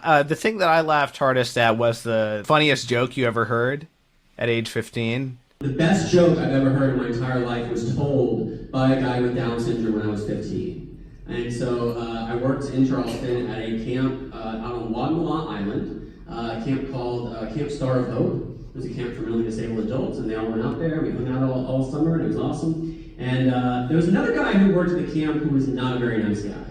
The thing that I laughed hardest at was the funniest joke you ever heard at age 15. The best joke I've ever heard in my entire life was told by a guy with Down syndrome when I was 15. And so I worked in Charleston at a camp out on Wadmalaw Island, a camp called Camp Star of Hope. It was a camp for mentally disabled adults, and they all went out there. We hung out all summer, and it was awesome. And there was another guy who worked at the camp who was not a very nice guy.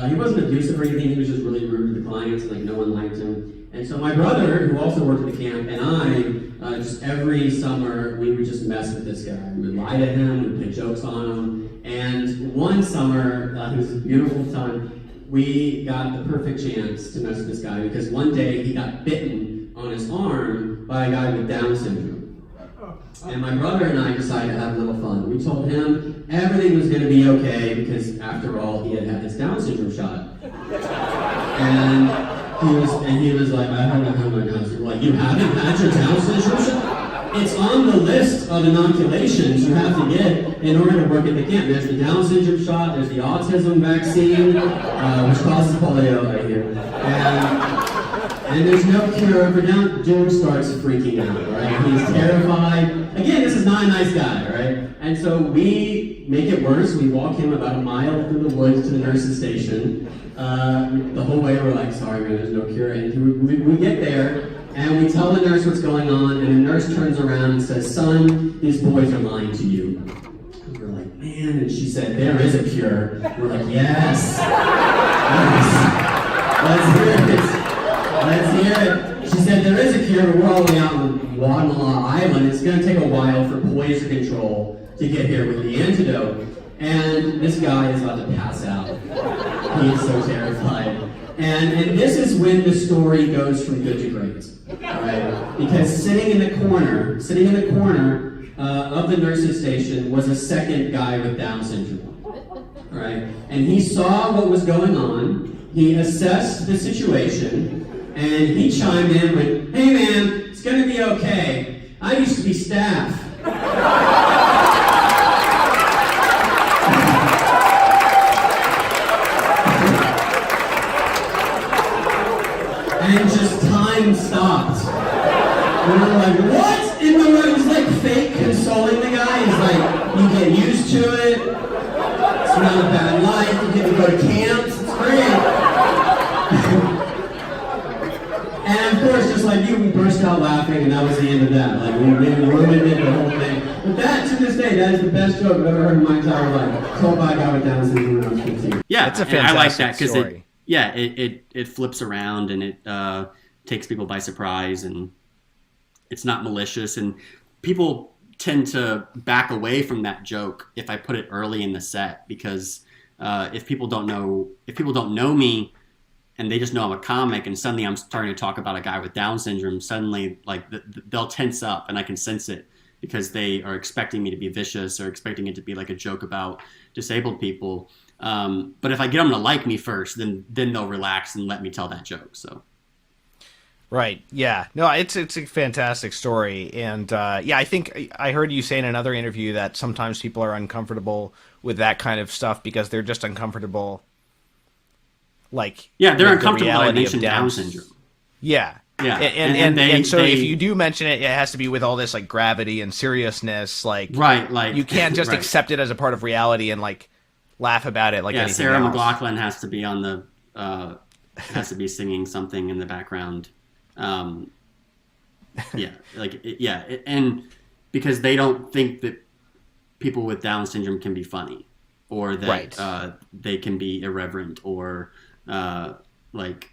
He wasn't abusive or anything, he was just really rude to the clients, like no one liked him. And so my brother, who also worked at the camp, and I, just every summer, we would just mess with this guy. We would lie to him, we would play jokes on him. And one summer, it was a beautiful time, we got the perfect chance to mess with this guy because one day he got bitten on his arm by a guy with Down syndrome. And my brother and I decided to have a little fun. We told him everything was going to be okay because, after all, he had had his Down syndrome shot. And he was like, I haven't had my Down syndrome. Like, you haven't had your Down syndrome shot? It's on the list of inoculations you have to get in order to work at the camp. There's the Down syndrome shot, there's the autism vaccine, which causes polio right here. And there's no cure for Down. Dude starts freaking out, right? He's terrified. Again, this is not a nice guy, right? And so we make it worse. We walk him about a mile through the woods to the nurse's station. The whole way we're like, sorry man, there's no cure. And we get there, and we tell the nurse what's going on, and the nurse turns around and says, son, these boys are lying to you. And we're like, man, and she said, there is a cure. We're like, yes. Let's hear it. Let's hear it. She said there is a cure, but we're all the way out on Wadmalaw Island. It's going to take a while for poison control to get here with the antidote. And this guy is about to pass out. He is so terrified. And this is when the story goes from good to great. All right? Because sitting in the corner of the nurse's station was a second guy with Down syndrome. All right? And he saw what was going on. He assessed the situation. And he chimed in with, hey man, it's gonna be okay. I used to be staff. And just time stopped. And we're like, what? And it was like fake consoling the guy. He's like, you get used to it. It's not a bad life. You get to go to camps. It's great. And of course, just like you, we burst out laughing, and that was the end of that. Like, we ruined it, the whole thing. But that, to this day, that is the best joke I've ever heard in my entire life. Told by a guy with Down syndrome when I was 15. Yeah, it's a fantastic I like that story. It flips around, and it takes people by surprise, and it's not malicious. And people tend to back away from that joke if I put it early in the set, because if people don't know me, and they just know I'm a comic, and suddenly I'm starting to talk about a guy with Down syndrome, suddenly like they'll tense up, and I can sense it because they are expecting me to be vicious or expecting it to be like a joke about disabled people. But if I get them to like me first, then they'll relax and let me tell that joke. So. Right. Yeah. No, it's a fantastic story. And I think I heard you say in another interview that sometimes people are uncomfortable with that kind of stuff because they're just uncomfortable. Like, they're uncomfortable when I mention Down syndrome. Yeah. Yeah. And so if you do mention it, it has to be with all this like gravity and seriousness. Like, right. Like, you can't just accept it as a part of reality and like laugh about it like anything Sarah else. McLellan has to be on the has to be singing something in the background. And because they don't think that people with Down syndrome can be funny, or that they can be irreverent or like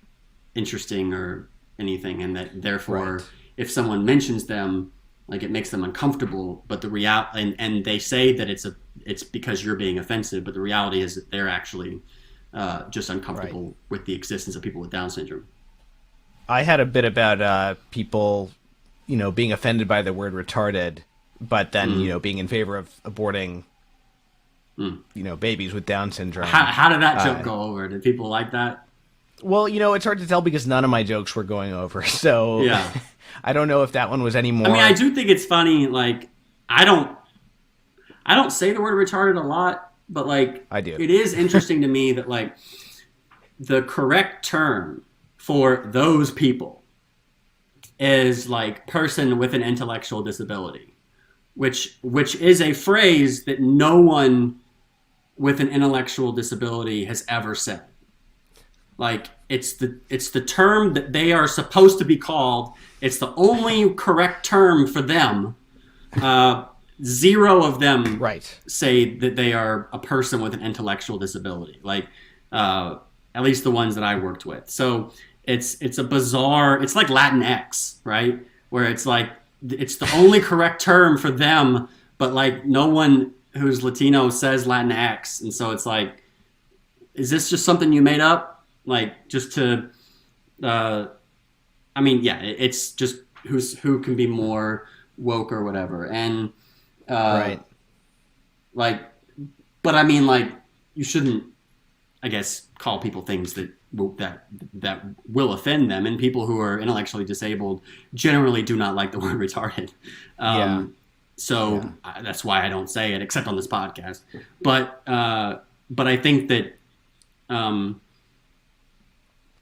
interesting or anything, and that therefore if someone mentions them, like, it makes them uncomfortable. But the and they say that it's because you're being offensive, but the reality is that they're actually just uncomfortable with the existence of people with Down syndrome. I had a bit about people, being offended by the word retarded, but then, being in favor of aborting, babies with Down syndrome. How did that joke go over? Did people like that? Well, it's hard to tell because none of my jokes were going over. So yeah. I don't know if that one was any more. I mean, I do think it's funny. Like, I don't say the word retarded a lot, but like, I do. It is interesting to me that like the correct term for those people is like person with an intellectual disability, which is a phrase that no one with an intellectual disability has ever said. Like it's the term that they are supposed to be called. It's the only correct term for them. Zero of them Right. say that they are a person with an intellectual disability. Like at least the ones that I worked with. So it's a bizarre. It's like Latinx, right? Where it's like it's the only correct term for them, but like no one who's Latino says Latinx, and so it's like, is this just something you made up? Like just to, I mean, yeah, it's just who can be more woke or whatever, and Right. like, but I mean, like, you shouldn't, I guess, call people things that will offend them, and people who are intellectually disabled generally do not like the word retarded. Yeah. So that's why I don't say it, except on this podcast. But I think that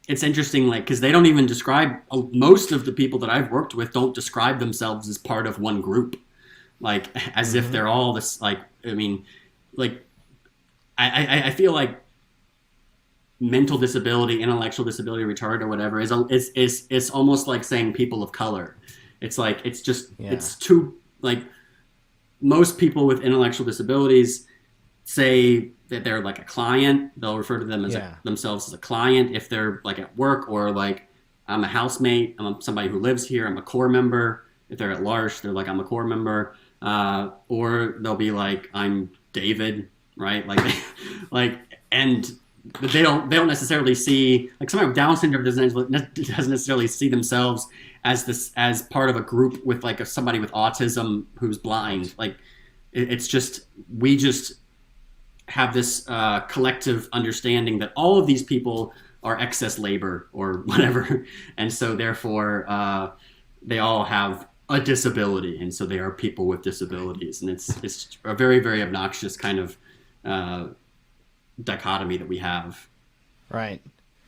it's interesting, like, because they don't even describe, most of the people that I've worked with don't describe themselves as part of one group, like as if they're all this, like, I mean, like, I feel like mental disability, intellectual disability, retarded or whatever is almost like saying people of color. It's like, it's just, it's too, like, most people with intellectual disabilities say that they're like a client. They'll refer to them as themselves as a client if they're like at work, or like, I'm a housemate, I'm somebody who lives here, I'm a core member. If they're at large, they're like, I'm a core member. Or they'll be like, I'm David, right? Like, like, and they don't necessarily see, like, somebody with Down syndrome doesn't necessarily see themselves as part of a group with like somebody with autism who's blind. Like, it's just, we just have this collective understanding that all of these people are excess labor or whatever, and so therefore they all have a disability, and so they are people with disabilities, and it's a very, very obnoxious kind of dichotomy that we have. Right.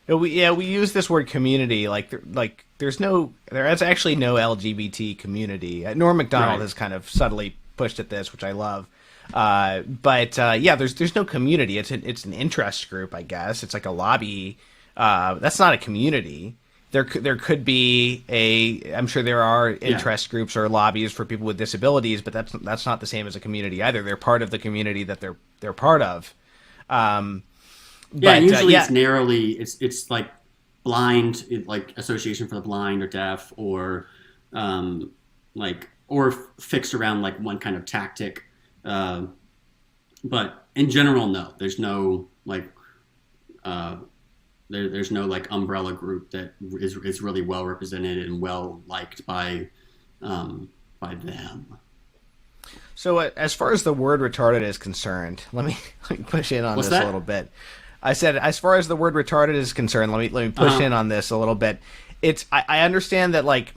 We use this word community like there's actually no LGBT community. Norm Macdonald has kind of subtly pushed at this, which I love. But there's no community. It's an interest group, I guess. It's like a lobby. That's not a community. There could be I'm sure there are interest groups or lobbies for people with disabilities, but that's not the same as a community either. They're part of the community that they're part of. But usually it's narrowly, it's like blind, like Association for the Blind or Deaf, or like, or fixed around like one kind of tactic. But in general, no, there's no like there's no like umbrella group that is really well represented and well liked by them. So as far as the word retarded is concerned, let me push in on this a little bit. I said, as far as the word retarded is concerned, let me push in on this a little bit. I understand that, like,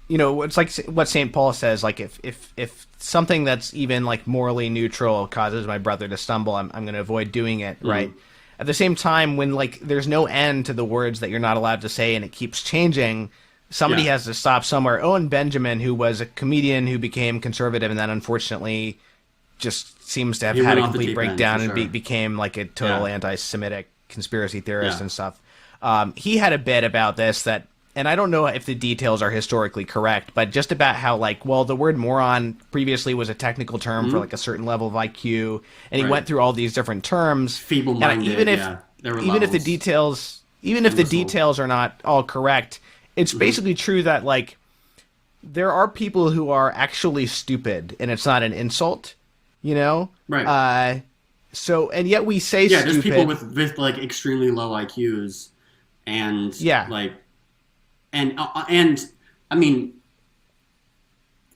you know, it's like what St. Paul says, like, if something that's even like morally neutral causes my brother to stumble, I'm going to avoid doing it, right? At the same time, when like there's no end to the words that you're not allowed to say and it keeps changing, somebody has to stop somewhere. Owen Benjamin, who was a comedian who became conservative and then unfortunately just seems to have had a complete breakdown and became like a total anti-Semitic conspiracy theorist and stuff. He had a bit about this that, and I don't know if the details are historically correct, but just about how, like, well, the word moron previously was a technical term for like a certain level of IQ, and he went through all these different terms. Feeble-minded, even if the details are not all correct, it's basically true that, like, there are people who are actually stupid, and it's not an insult, you know? Right. So, and yet we say stupid. There's people with like extremely low IQs, and like, and I mean,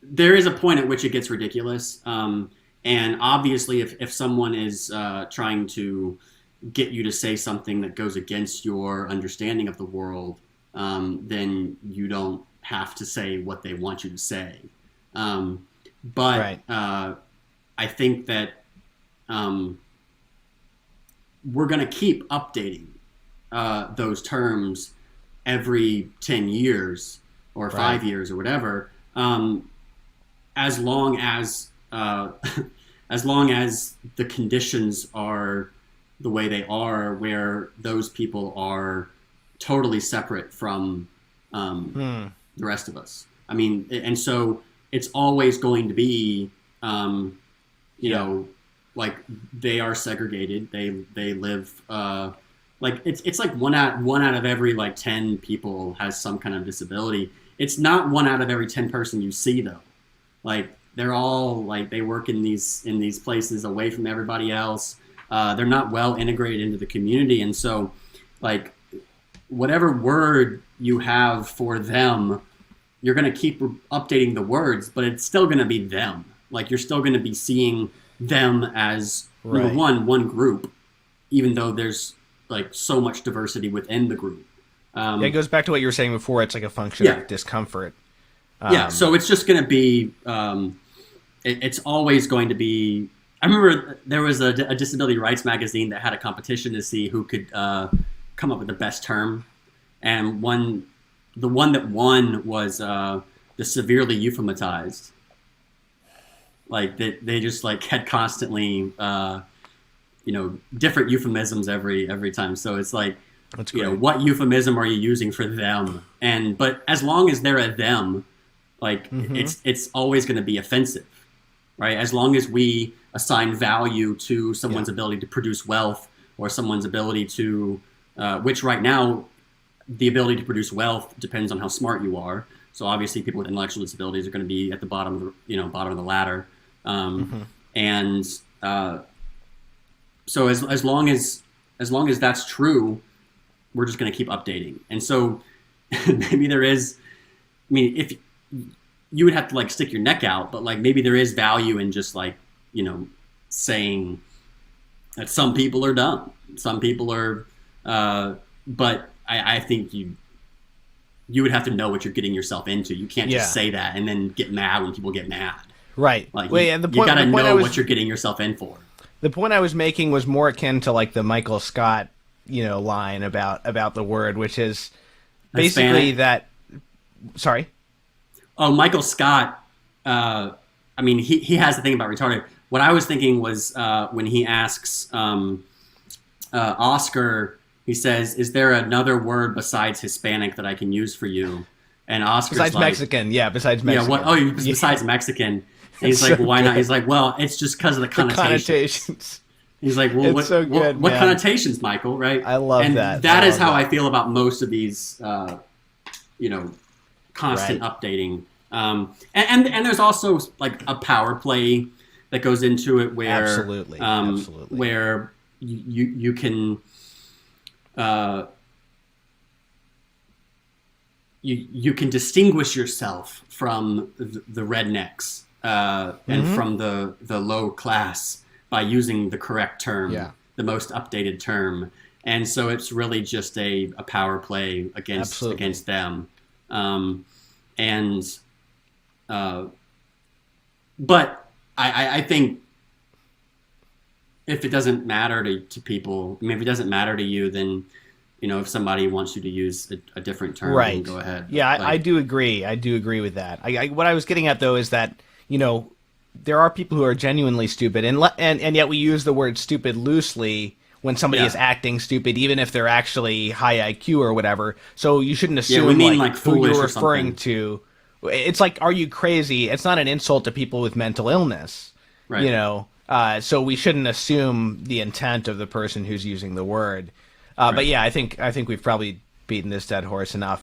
there is a point at which it gets ridiculous. And obviously, if someone is trying to get you to say something that goes against your understanding of the world, then you don't have to say what they want you to say. But I think that we're going to keep updating those terms every 10 years or 5 years or whatever, as long as as long as the conditions are the way they are, where those people are totally separate from the rest of us. I mean, and so it's always going to be, you know, like they are segregated. They live like it's like one out of every like 10 people has some kind of disability. It's not 1 out of every 10 person you see though. Like they're all like they work in these places away from everybody else. They're not well integrated into the community, and so like whatever word you have for them, you're going to keep updating the words, but it's still going to be them. Like you're still going to be seeing them as number one group, even though there's like so much diversity within the group. Yeah, it goes back to what you were saying before. It's like a function of discomfort. Yeah, so it's just going to be, it's always going to be, I remember there was a disability rights magazine that had a competition to see who could come up with the best term. And the one that won was the severely euphematized. Like they just like had constantly, you know, different euphemisms every time. So it's like, you know, what euphemism are you using for them? But as long as they're a them, like it's always going to be offensive, right? As long as we assign value to someone's ability to produce wealth or someone's ability to, which right now, the ability to produce wealth depends on how smart you are. So obviously, people with intellectual disabilities are going to be at the bottom of the bottom of the ladder, and so as long as that's true, we're just going to keep updating. And so maybe there is, I mean, if you would have to like stick your neck out, but like maybe there is value in just like, you know, saying that some people are dumb, some people are, but I think you would have to know what you're getting yourself into. You can't just say that and then get mad when people get mad. Right. Like and you got to know what you're getting yourself in for. The point I was making was more akin to like the Michael Scott, you know, line about the word, which is basically that. Sorry. Oh, Michael Scott. I mean, he has the thing about retarded. What I was thinking was when he asks Oscar, he says, "Is there another word besides Hispanic that I can use for you?" And Oscar's besides like, Mexican, besides Mexican. Yeah, what? Oh, besides Mexican. And he's like, well, why not? He's like, well, it's just because of the connotations. He's like, well, what connotations, Michael? Right? I love that. That is how I feel about most of these, you know, constant updating. And there's also like a power play that goes into it where absolutely where you can you can distinguish yourself from the rednecks and from the low class by using the correct term, the most updated term. And so it's really just a power play against them. But I think if it doesn't matter to people, I mean, if it doesn't matter to you, then, you know, if somebody wants you to use a different term, then go ahead. Yeah, I do agree. I do agree with that. What I was getting at, though, is that, you know, there are people who are genuinely stupid, and yet we use the word stupid loosely when somebody is acting stupid, even if they're actually high IQ or whatever. So you shouldn't assume we mean like who you're foolish referring to. It's like, are you crazy? It's not an insult to people with mental illness, you know. So we shouldn't assume the intent of the person who's using the word. But yeah, I think we've probably beaten this dead horse enough.